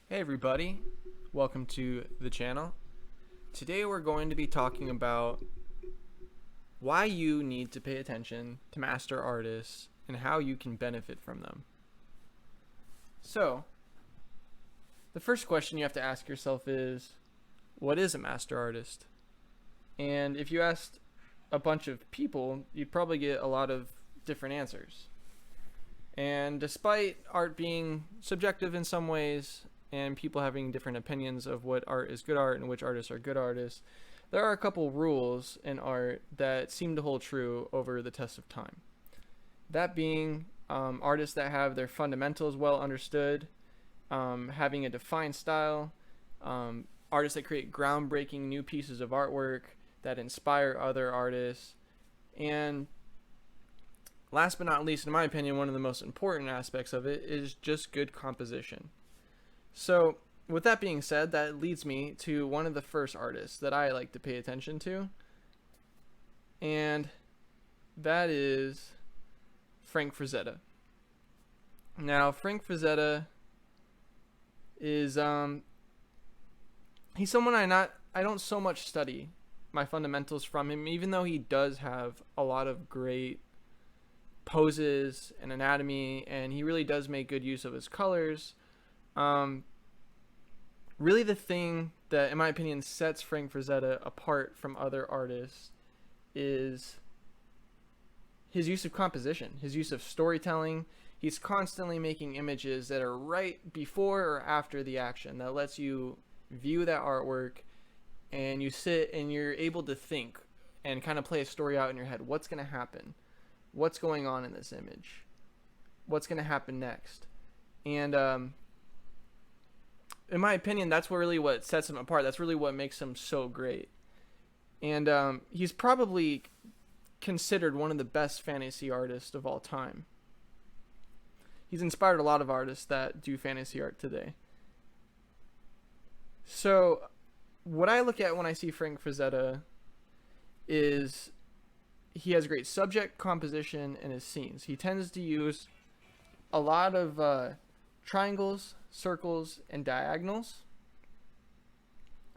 Hey everybody, welcome to the channel. Today we're going to be talking about why you need to pay attention to master artists and how you can benefit from them. So, the first question you have to ask yourself is, what is a master artist? And if you asked a bunch of people, you'd probably get a lot of different answers. And despite art being subjective in some ways, and people having different opinions of what art is good art and which artists are good artists, there are a couple rules in art that seem to hold true over the test of time. That being artists that have their fundamentals well understood, having a defined style, artists that create groundbreaking new pieces of artwork that inspire other artists, and last but not least, in my opinion, one of the most important aspects of it is just good composition. So, with that being said, that leads me to one of the first artists that I like to pay attention to, and that is Frank Frazetta. Now, Frank Frazetta is he's someone I don't so much study my fundamentals from him, even though he does have a lot of great poses and anatomy, and he really does make good use of his colors. Really, the thing that, in my opinion, sets Frank Frazetta apart from other artists is his use of composition, his use of storytelling. He's constantly making images that are right before or after the action that lets you view that artwork, and you sit and you're able to think and kind of play a story out in your head. What's going to happen? What's going on in this image? What's going to happen next? And in my opinion, that's really what sets him apart. That's really what makes him so great. And he's probably considered one of the best fantasy artists of all time. He's inspired a lot of artists that do fantasy art today. So, what I look at when I see Frank Frazetta is he has great subject composition in his scenes. He tends to use a lot of triangles, circles, and diagonals.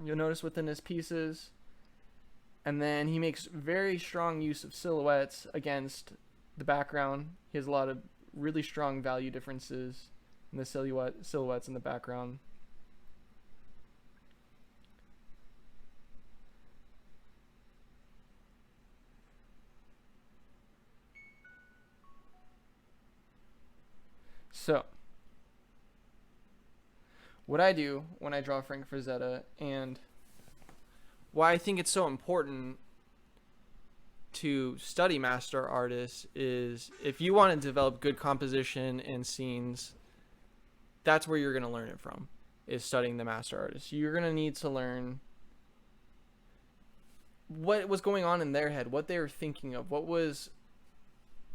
You'll notice within his pieces. And then he makes very strong use of silhouettes against the background. He has a lot of really strong value differences in the silhouettes in the background. So, what I do when I draw Frank Frazetta, and why I think it's so important to study master artists, is if you want to develop good composition and scenes, that's where you're going to learn it from, is studying the master artists. You're going to need to learn what was going on in their head, what they were thinking of, what was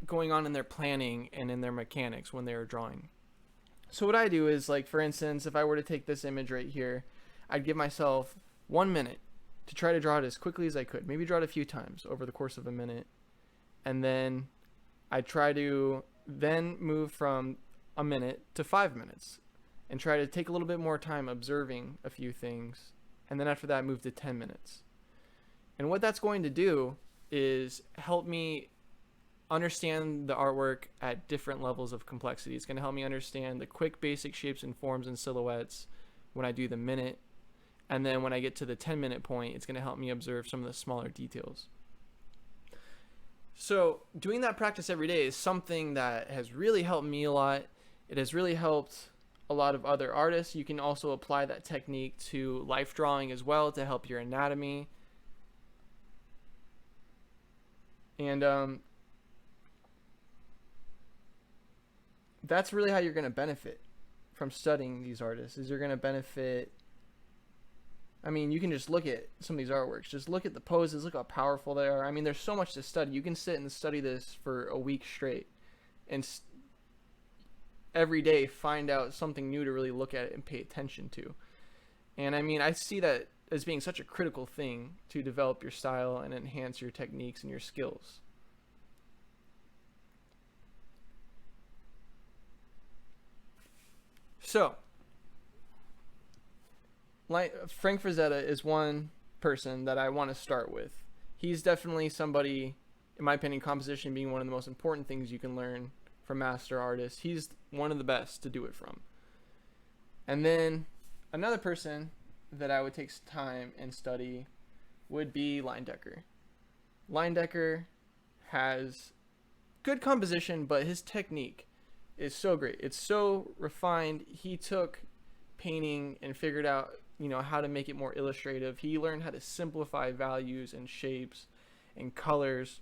going on in their planning and in their mechanics when they were drawing. So what I do is, like, for instance, if I were to take this image right here, I'd give myself 1 minute to try to draw it as quickly as I could. Maybe draw it a few times over the course of a minute. And then I'd try to then move from a minute to 5 minutes and try to take a little bit more time observing a few things. And then after that, move to 10 minutes. And what that's going to do is help me understand the artwork at different levels of complexity. It's going to help me understand the quick basic shapes and forms and silhouettes when I do the minute. And then when I get to the 10-minute point, it's going to help me observe some of the smaller details. So doing that practice every day is something that has really helped me a lot. It has really helped a lot of other artists. You can also apply that technique to life drawing as well to help your anatomy. And that's really how you're going to benefit from studying these artists, is you're going to benefit. I mean, you can just look at some of these artworks. Just look at the poses. Look how powerful they are. I mean, there's so much to study. You can sit and study this for a week straight and every day find out something new to really look at and pay attention to. And I mean, I see that as being such a critical thing to develop your style and enhance your techniques and your skills. So, Frank Frazetta is one person that I want to start with. He's definitely somebody, in my opinion, composition being one of the most important things you can learn from master artists. He's one of the best to do it from. And then another person that I would take time and study would be Leyendecker. Leyendecker has good composition, but his technique is so great. It's so refined. He took painting and figured out, how to make it more illustrative. He learned how to simplify values and shapes and colors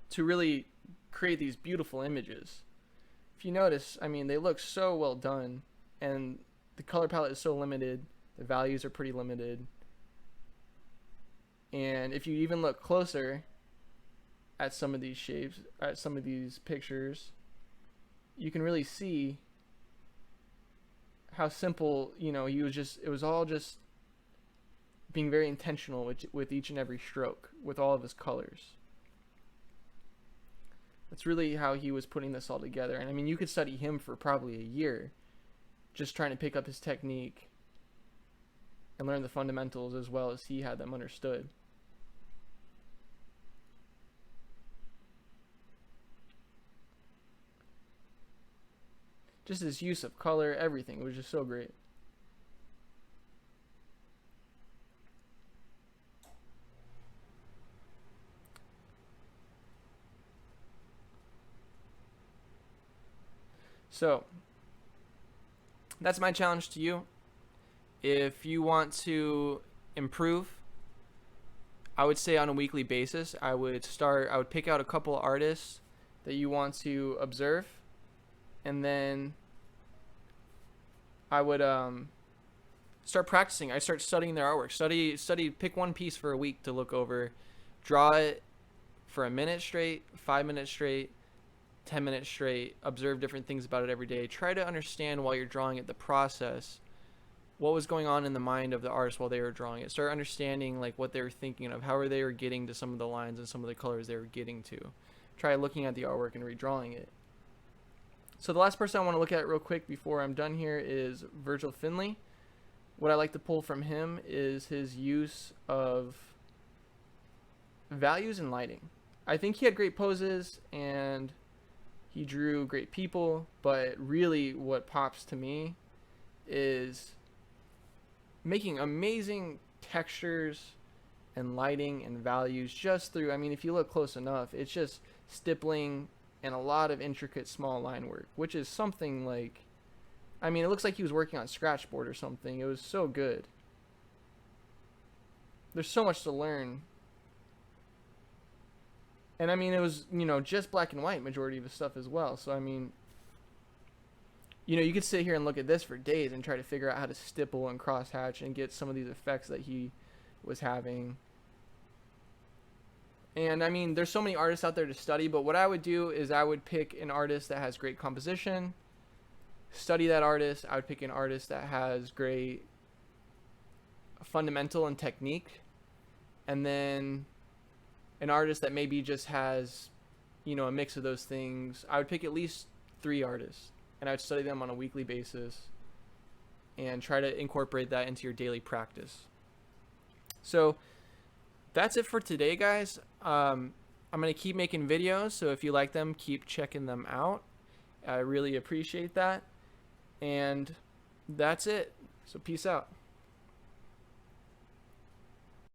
to really create these beautiful images. If you notice, they look so well done, and the color palette is so limited. The values are pretty limited. And if you even look closer at some of these shapes, at some of these pictures, you can really see how simple, it was all just being very intentional with each and every stroke, with all of his colors. That's really how he was putting this all together. And you could study him for probably a year, just trying to pick up his technique and learn the fundamentals as well as he had them understood. Just his use of color, everything was just so great. So, that's my challenge to you. If you want to improve, I would say on a weekly basis, I would pick out a couple artists that you want to observe, and then I would start practicing. I start studying their artwork. Pick one piece for a week to look over, draw it for a minute straight, 5 minutes straight, 10 minutes straight, observe different things about it every day. Try to understand while you're drawing it the process, what was going on in the mind of the artist while they were drawing it. Start understanding like what they were thinking of, how they were getting to some of the lines and some of the colors they were getting to. Try looking at the artwork and redrawing it. So the last person I want to look at real quick before I'm done here is Virgil Finlay. What I like to pull from him is his use of values and lighting. I think he had great poses and he drew great people, but really what pops to me is making amazing textures and lighting and values just through, if you look close enough, it's just stippling and a lot of intricate small line work, which is something like, it looks like he was working on Scratchboard or something. It was so good. There's so much to learn. And it was, just black and white majority of his stuff as well. So, you could sit here and look at this for days and try to figure out how to stipple and crosshatch and get some of these effects that he was having. And there's so many artists out there to study, but what I would do is I would pick an artist that has great composition, study that artist. I would pick an artist that has great fundamental and technique, and then an artist that maybe just has, a mix of those things. I would pick at least 3 artists, and I would study them on a weekly basis and try to incorporate that into your daily practice. So that's it for today, guys. I'm going to keep making videos, so if you like them, keep checking them out. I really appreciate that. And that's it. So peace out.